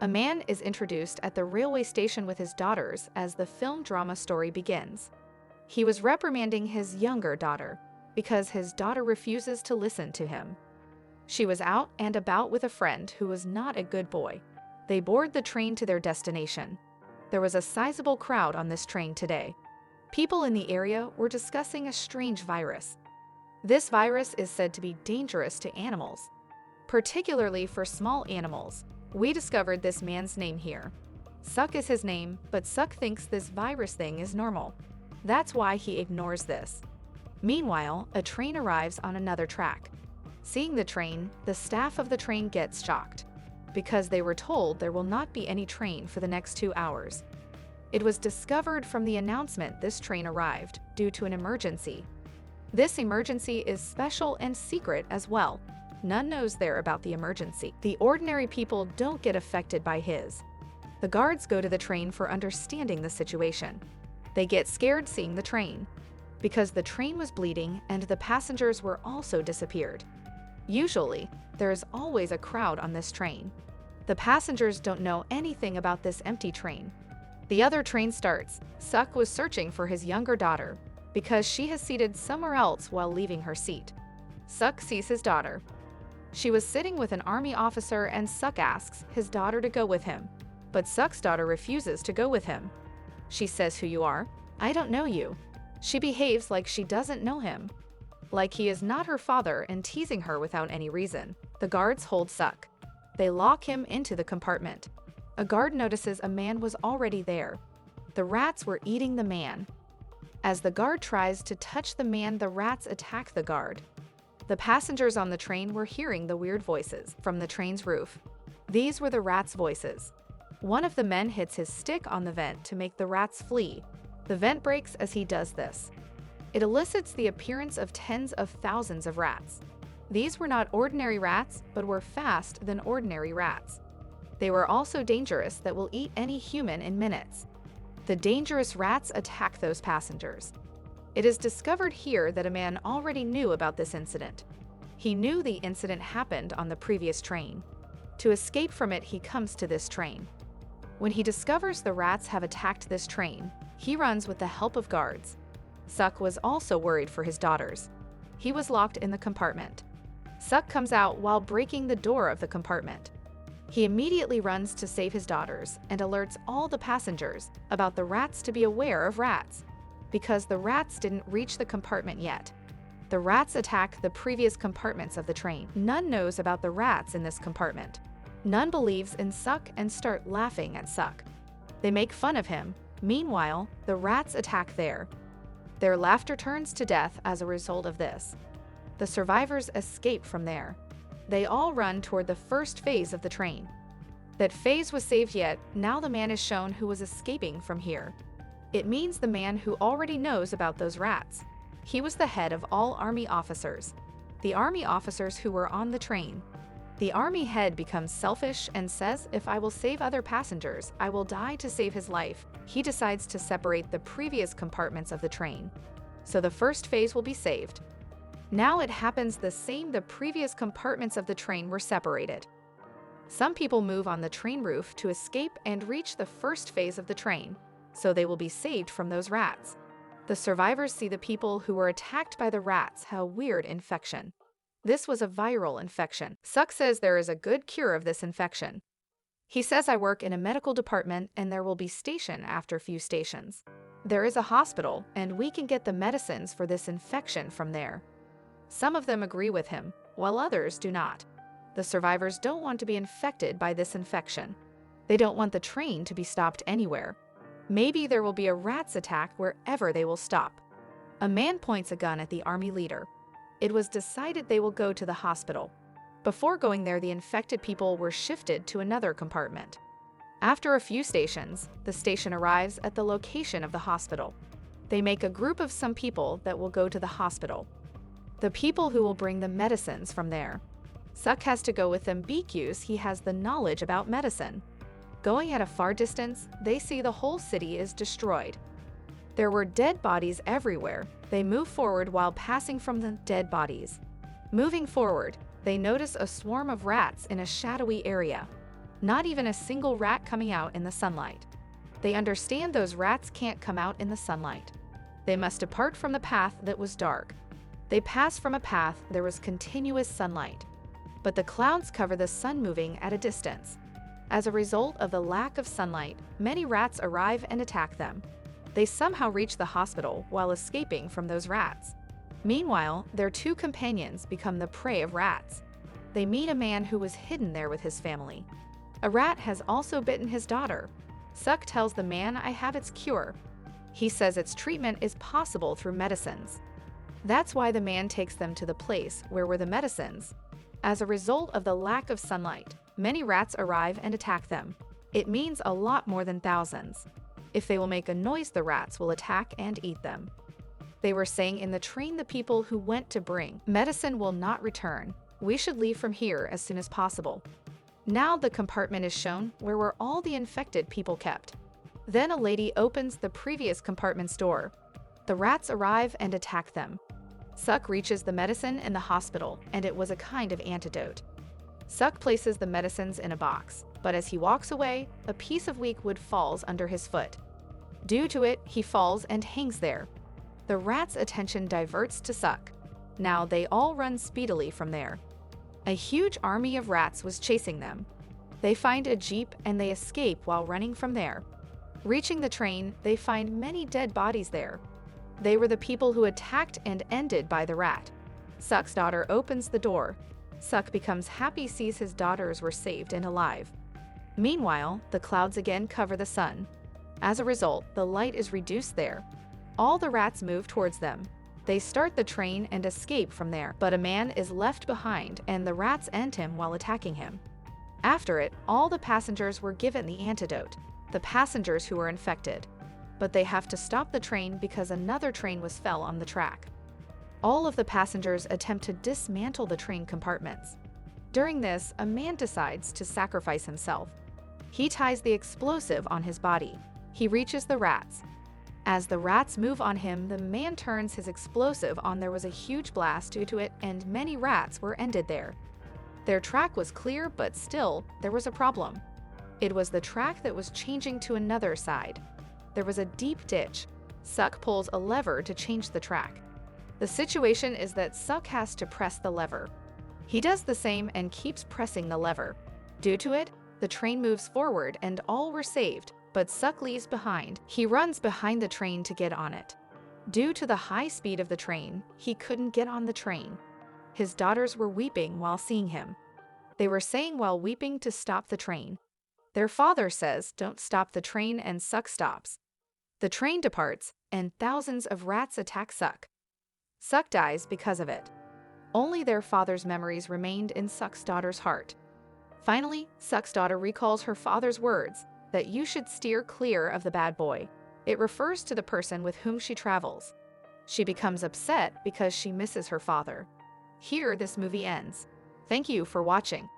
A man is introduced at the railway station with his daughters as the film drama story begins. He was reprimanding his younger daughter because his daughter refuses to listen to him. She was out and about with a friend who was not a good boy. They board the train to their destination. There was a sizable crowd on this train today. People in the area were discussing a strange virus. This virus is said to be dangerous to animals, particularly for small animals. We discovered this man's name here. Suck is his name, but Suck thinks this virus thing is normal. That's why he ignores this. Meanwhile, a train arrives on another track. Seeing the train, the staff of the train gets shocked, because they were told there will not be any train for the next 2 hours. It was discovered from the announcement this train arrived due to an emergency. This emergency is special and secret as well. None knows there about the emergency. The ordinary people don't get affected by his. The guards go to the train for understanding the situation. They get scared seeing the train, because the train was bleeding and the passengers were also disappeared. Usually, there is always a crowd on this train. The passengers don't know anything about this empty train. The other train starts. Suck was searching for his younger daughter, because she has seated somewhere else while leaving her seat. Suck sees his daughter. She was sitting with an army officer and Suck asks his daughter to go with him, but Suck's daughter refuses to go with him. She says, "Who you are? I don't know you." She behaves like she doesn't know him, like he is not her father, and teasing her without any reason. The guards hold Suck. They lock him into the compartment. A guard notices a man was already there. The rats were eating the man. As the guard tries to touch the man, the rats attack the guard. The passengers on the train were hearing the weird voices from the train's roof. These were the rats' voices. One of the men hits his stick on the vent to make the rats flee. The vent breaks as he does this. It elicits the appearance of tens of thousands of rats. These were not ordinary rats, but were faster than ordinary rats. They were also dangerous that will eat any human in minutes. The dangerous rats attack those passengers. It is discovered here that a man already knew about this incident. He knew the incident happened on the previous train. To escape from it, he comes to this train. When he discovers the rats have attacked this train, he runs with the help of guards. Suck was also worried for his daughters. He was locked in the compartment. Suck comes out while breaking the door of the compartment. He immediately runs to save his daughters and alerts all the passengers about the rats to be aware of rats, because the rats didn't reach the compartment yet. The rats attack the previous compartments of the train. None knows about the rats in this compartment. None believes in Suck and start laughing at Suck. They make fun of him. Meanwhile, the rats attack there. Their laughter turns to death as a result of this. The survivors escape from there. They all run toward the first phase of the train. That phase was saved, yet now the man is shown who was escaping from here. It means the man who already knows about those rats. He was the head of all army officers, the army officers who were on the train. The army head becomes selfish and says, "If I will save other passengers, I will die to save his life." He decides to separate the previous compartments of the train, so the first phase will be saved. Now it happens the same. The previous compartments of the train were separated. Some people move on the train roof to escape and reach the first phase of the train, so they will be saved from those rats. The survivors see the people who were attacked by the rats have a weird infection. This was a viral infection. Suck says there is a good cure of this infection. He says, "I work in a medical department and there will be station after few stations. There is a hospital and we can get the medicines for this infection from there." Some of them agree with him, while others do not. The survivors don't want to be infected by this infection. They don't want the train to be stopped anywhere. Maybe there will be a rats attack wherever they will stop. A man points a gun at the army leader. It was decided they will go to the hospital. Before going there, the infected people were shifted to another compartment. After a few stations, the station arrives at the location of the hospital. They make a group of some people that will go to the hospital. The people who will bring the medicines from there. Suck has to go with them because he has the knowledge about medicine. Going at a far distance, they see the whole city is destroyed. There were dead bodies everywhere. They move forward while passing from the dead bodies. Moving forward, they notice a swarm of rats in a shadowy area. Not even a single rat coming out in the sunlight. They understand those rats can't come out in the sunlight. They must depart from the path that was dark. They pass from a path there was continuous sunlight. But the clouds cover the sun moving at a distance. As a result of the lack of sunlight, many rats arrive and attack them. They somehow reach the hospital while escaping from those rats. Meanwhile, their two companions become the prey of rats. They meet a man who was hidden there with his family. A rat has also bitten his daughter. Suck tells the man I have its cure. He says its treatment is possible through medicines. That's why the man takes them to the place where were the medicines. As a result of the lack of sunlight, many rats arrive and attack them. It means a lot more than thousands. If they will make a noise, the rats will attack and eat them. They were saying in the train the people who went to bring medicine will not return. We should leave from here as soon as possible. Now the compartment is shown where were all the infected people kept. Then a lady opens the previous compartment's door. The rats arrive and attack them. Suck reaches the medicine in the hospital, and it was a kind of antidote. Suck places the medicines in a box, but as he walks away, a piece of weak wood falls under his foot. Due to it, he falls and hangs there. The rats' attention diverts to Suck. Now they all run speedily from there. A huge army of rats was chasing them. They find a jeep and they escape while running from there. Reaching the train, they find many dead bodies there. They were the people who attacked and ended by the rat. Suck's daughter opens the door. Suck becomes happy, sees his daughters were saved and alive. Meanwhile, the clouds again cover the sun. As a result, the light is reduced there. All the rats move towards them. They start the train and escape from there, but a man is left behind and the rats end him while attacking him. After it, all the passengers were given the antidote, the passengers who were infected. But they have to stop the train because another train fell on the track. All of the passengers attempt to dismantle the train compartments. During this, a man decides to sacrifice himself. He ties the explosive on his body. He reaches the rats. As the rats move on him, the man turns his explosive on. There was a huge blast due to it, and many rats were ended there. Their track was clear, but still, there was a problem. It was the track that was changing to another side. There was a deep ditch. Suck pulls a lever to change the track. The situation is that Suck has to press the lever. He does the same and keeps pressing the lever. Due to it, the train moves forward and all were saved, but Suck leaves behind. He runs behind the train to get on it. Due to the high speed of the train, he couldn't get on the train. His daughters were weeping while seeing him. They were saying while weeping to stop the train. Their father says, "Don't stop the train," and Suck stops. The train departs, and thousands of rats attack Suck. Suck dies because of it. Only their father's memories remained in Suck's daughter's heart. Finally, Suck's daughter recalls her father's words, that you should steer clear of the bad boy. It refers to the person with whom she travels. She becomes upset because she misses her father. Here, this movie ends. Thank you for watching.